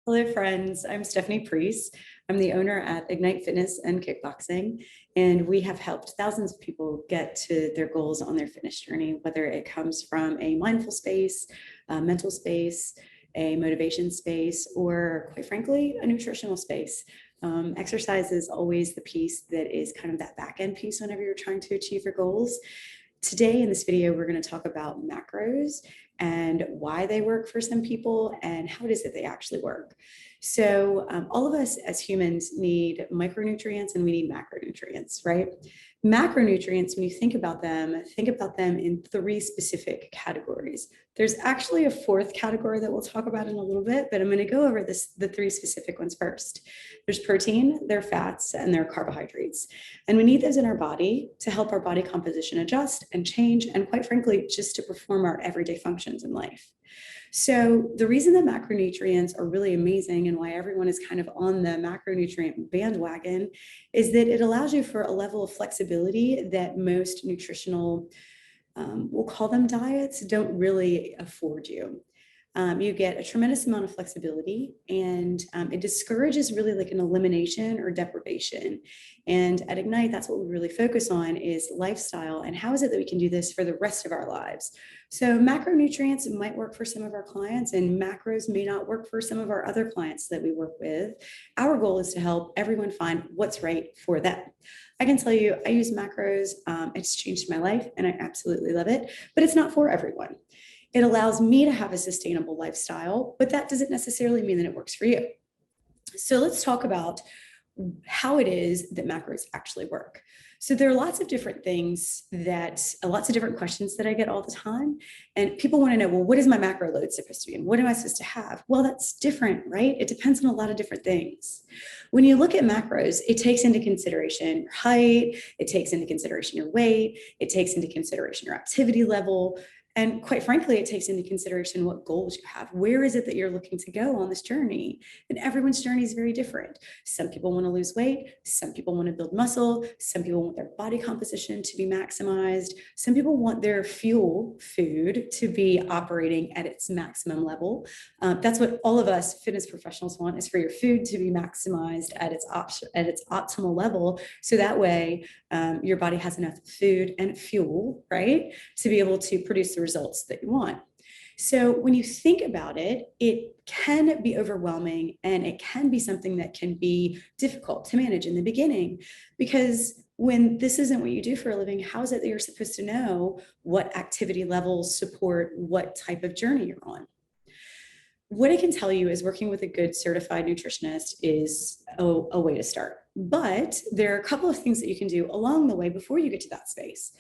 Hello, friends. I'm Stephanie Priest. I'm the owner at Ignite Fitness and Kickboxing, and we have helped thousands of people get to their goals on their fitness journey, whether it comes from a mindful space, a mental space, a motivation space, or quite frankly, a nutritional space. Exercise is always the piece that is kind of that back end piece whenever you're trying to achieve your goals. Today in this video, we're going to talk about macros and why they work for some people and how it is that they actually work. So all of us as humans need micronutrients and we need macronutrients, right? Macronutrients, when you think about them in three specific categories. There's actually a fourth category that we'll talk about in a little bit, but I'm going to go over the three specific ones first. There's protein, there are fats, and there are carbohydrates. And we need those in our body to help our body composition adjust and change, and quite frankly, just to perform our everyday functions in life. So the reason that macronutrients are really amazing and why everyone is kind of on the macronutrient bandwagon is that it allows you for a level of flexibility that most nutritional, we'll call them diets, don't really afford you. You get a tremendous amount of flexibility, and it discourages really like an elimination or deprivation. And at Ignite, that's what we really focus on is lifestyle and how is it that we can do this for the rest of our lives. So macronutrients might work for some of our clients and macros may not work for some of our other clients that we work with. Our goal is to help everyone find what's right for them. I can tell you, I use macros. It's changed my life and I absolutely love it, but it's not for everyone. It allows me to have a sustainable lifestyle, but that doesn't necessarily mean that it works for you. So let's talk about how it is that macros actually work. So there are lots of different things lots of different questions that I get all the time. And people want to know, well, what is my macro load supposed to be? And what am I supposed to have? Well, that's different, right? It depends on a lot of different things. When you look at macros, it takes into consideration your height, it takes into consideration your weight, it takes into consideration your activity level. And quite frankly, it takes into consideration what goals you have. Where is it that you're looking to go on this journey? And everyone's journey is very different. Some people want to lose weight. Some people want to build muscle. Some people want their body composition to be maximized. Some people want their fuel food to be operating at its maximum level. That's what all of us fitness professionals want, is for your food to be maximized at its optimal level. So that way your body has enough food and fuel, right, to be able to produce the results that you want. So when you think about it, it can be overwhelming and it can be something that can be difficult to manage in the beginning, because when this isn't what you do for a living, how is it that you're supposed to know what activity levels support what type of journey you're on? What I can tell you is working with a good certified nutritionist is a way to start. But there are a couple of things that you can do along the way before you get to that space.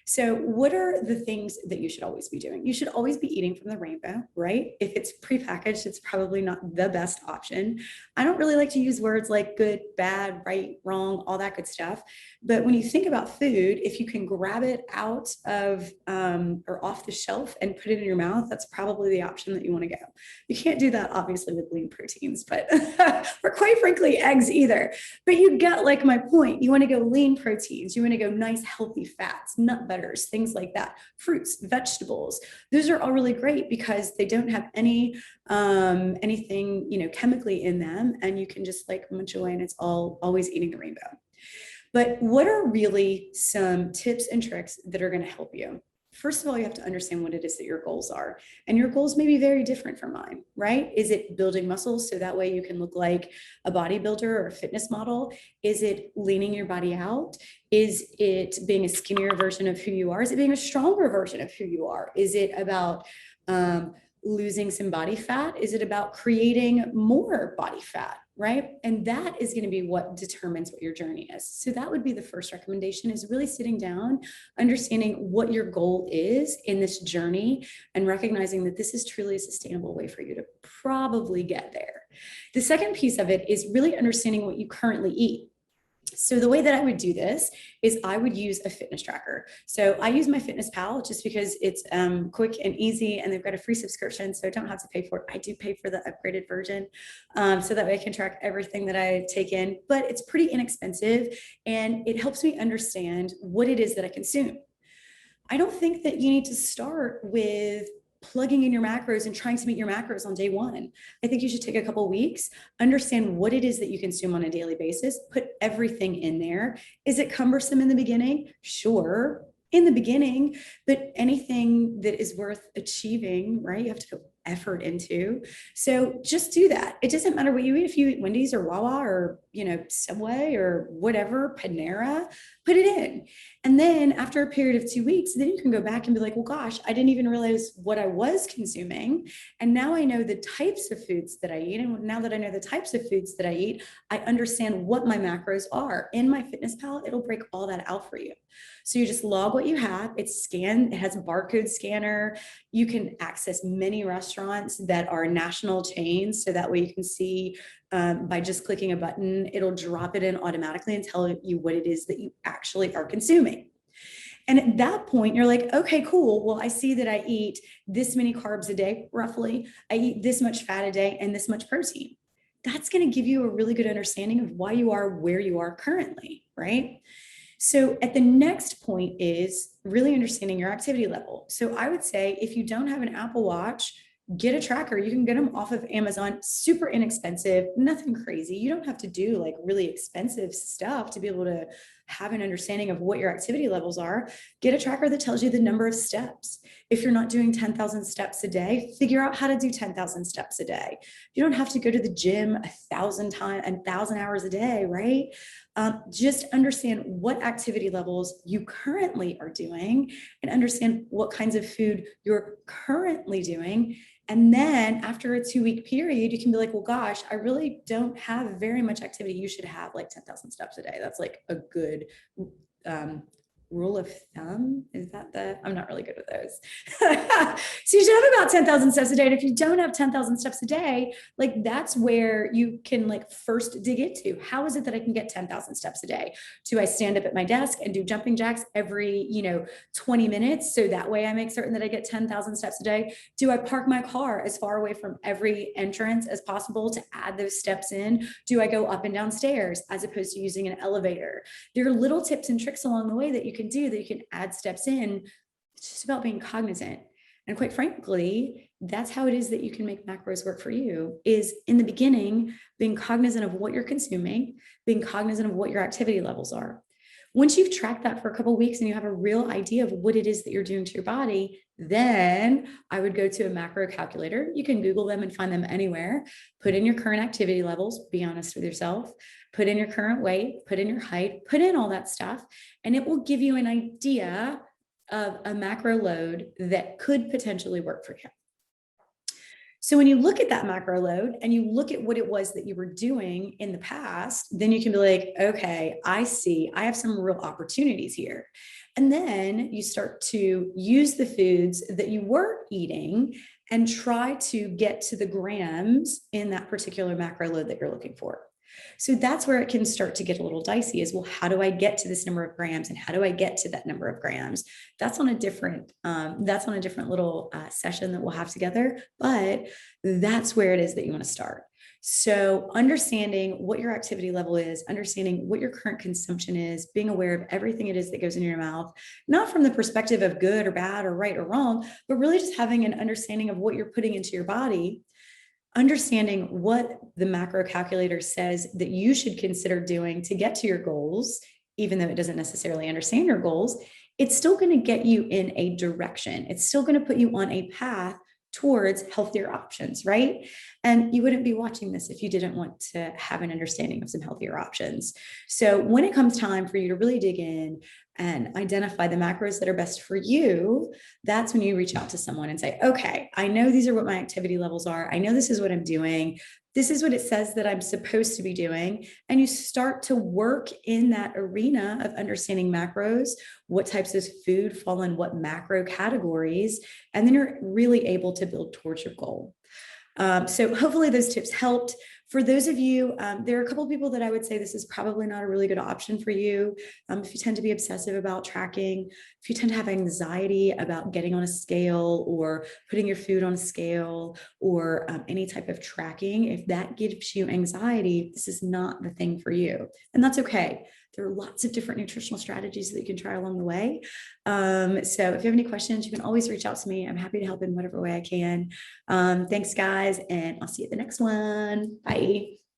So what are the things that you should always be doing? You should always be eating from the rainbow, right? If it's prepackaged, it's probably not the best option. I don't really like to use words like good, bad, right, wrong, all that good stuff. But when you think about food, if you can grab it out of or off the shelf and put it in your mouth, that's probably the option that you want to go. You can't do that obviously with lean proteins, but or quite frankly, eggs either. But you get like my point. You want to go lean proteins. You want to go nice, healthy fats, nut butters, things like that. Fruits, vegetables. Those are all really great because they don't have anything, chemically in them, and you can just like munch away, and it's always eating the rainbow. But what are really some tips and tricks that are going to help you? First of all, you have to understand what it is that your goals are. And your goals may be very different from mine, right? Is it building muscles so that way you can look like a bodybuilder or a fitness model? Is it leaning your body out? Is it being a skinnier version of who you are? Is it being a stronger version of who you are? Is it about losing some body fat? Is it about creating more body fat? Right? And that is going to be what determines what your journey is. So that would be the first recommendation, is really sitting down, understanding what your goal is in this journey and recognizing that this is truly a sustainable way for you to probably get there. The second piece of it is really understanding what you currently eat. So the way that I would do this is I would use a fitness tracker. So I use MyFitnessPal just because it's quick and easy, and they've got a free subscription, so I don't have to pay for it. I do pay for the upgraded version so that way I can track everything that I take in, but it's pretty inexpensive and it helps me understand what it is that I consume. I don't think that you need to start with plugging in your macros and trying to meet your macros on day one. I think you should take a couple of weeks, understand what it is that you consume on a daily basis, put everything in there. Is it cumbersome in the beginning? Sure, in the beginning, but anything that is worth achieving, right? You have to put effort into. So just do that. It doesn't matter what you eat. If you eat Wendy's or Wawa or, Subway or whatever, Panera, put it in. And then after a period of 2 weeks, then you can go back and be like, well, gosh, I didn't even realize what I was consuming. And now I know the types of foods that I eat. And now that I know the types of foods that I eat, I understand what my macros are. In MyFitnessPal, it'll break all that out for you. So you just log what you have. It's scanned. It has a barcode scanner. You can access many restaurants that are national chains. So that way you can see by just clicking a button, it'll drop it in automatically and tell you what it is that you actually are consuming. And at that point, you're like, okay, cool. Well, I see that I eat this many carbs a day, roughly. I eat this much fat a day and this much protein. That's going to give you a really good understanding of why you are where you are currently, right? So at the next point is really understanding your activity level. So I would say if you don't have an Apple Watch, get a tracker. You can get them off of Amazon, super inexpensive, nothing crazy. You don't have to do like really expensive stuff to be able to have an understanding of what your activity levels are. Get a tracker that tells you the number of steps. If you're not doing 10,000 steps a day, figure out how to do 10,000 steps a day. You don't have to go to the gym 1,000 hours a day, right? Just understand what activity levels you currently are doing and understand what kinds of food you're currently doing. And then after a 2-week period, you can be like, well, gosh, I really don't have very much activity. You should have like 10,000 steps a day. That's like a good rule of thumb. Is that I'm not really good with those. So you should have about 10,000 steps a day. And if you don't have 10,000 steps a day, like that's where you can like first dig into, how is it that I can get 10,000 steps a day? Do I stand up at my desk and do jumping jacks every, 20 minutes? So that way I make certain that I get 10,000 steps a day. Do I park my car as far away from every entrance as possible to add those steps in? Do I go up and down stairs as opposed to using an elevator? There are little tips and tricks along the way that you can do, that you can add steps in. It's just about being cognizant. And quite frankly, that's how it is that you can make macros work for you, is in the beginning, being cognizant of what you're consuming, being cognizant of what your activity levels are. Once you've tracked that for a couple of weeks and you have a real idea of what it is that you're doing to your body, then I would go to a macro calculator. You can Google them and find them anywhere. Put in your current activity levels, be honest with yourself, put in your current weight, put in your height, put in all that stuff, and it will give you an idea of a macro load that could potentially work for you. So when you look at that macro load and you look at what it was that you were doing in the past, then you can be like, okay, I see, I have some real opportunities here. And then you start to use the foods that you were eating and try to get to the grams in that particular macro load that you're looking for. So that's where it can start to get a little dicey, is, well, how do I get to this number of grams and how do I get to that number of grams? That's on a different little session that we'll have together, but that's where it is that you want to start. So understanding what your activity level is, understanding what your current consumption is, being aware of everything it is that goes in your mouth, not from the perspective of good or bad or right or wrong, but really just having an understanding of what you're putting into your body. Understanding what the macro calculator says that you should consider doing to get to your goals, even though it doesn't necessarily understand your goals, it's still going to get you in a direction. It's still going to put you on a path towards healthier options, right? And you wouldn't be watching this if you didn't want to have an understanding of some healthier options. So when it comes time for you to really dig in and identify the macros that are best for you, that's when you reach out to someone and say, okay, I know these are what my activity levels are. I know this is what I'm doing. This is what it says that I'm supposed to be doing. And you start to work in that arena of understanding macros, what types of food fall in what macro categories, and then you're really able to build towards your goal. So hopefully those tips helped. For those of you, there are a couple of people that I would say this is probably not a really good option for you. If you tend to be obsessive about tracking, if you tend to have anxiety about getting on a scale or putting your food on a scale or any type of tracking, if that gives you anxiety, this is not the thing for you. And that's okay. There are lots of different nutritional strategies that you can try along the way. So if you have any questions, you can always reach out to me. I'm happy to help in whatever way I can. Thanks, guys, and I'll see you at the next one. Bye.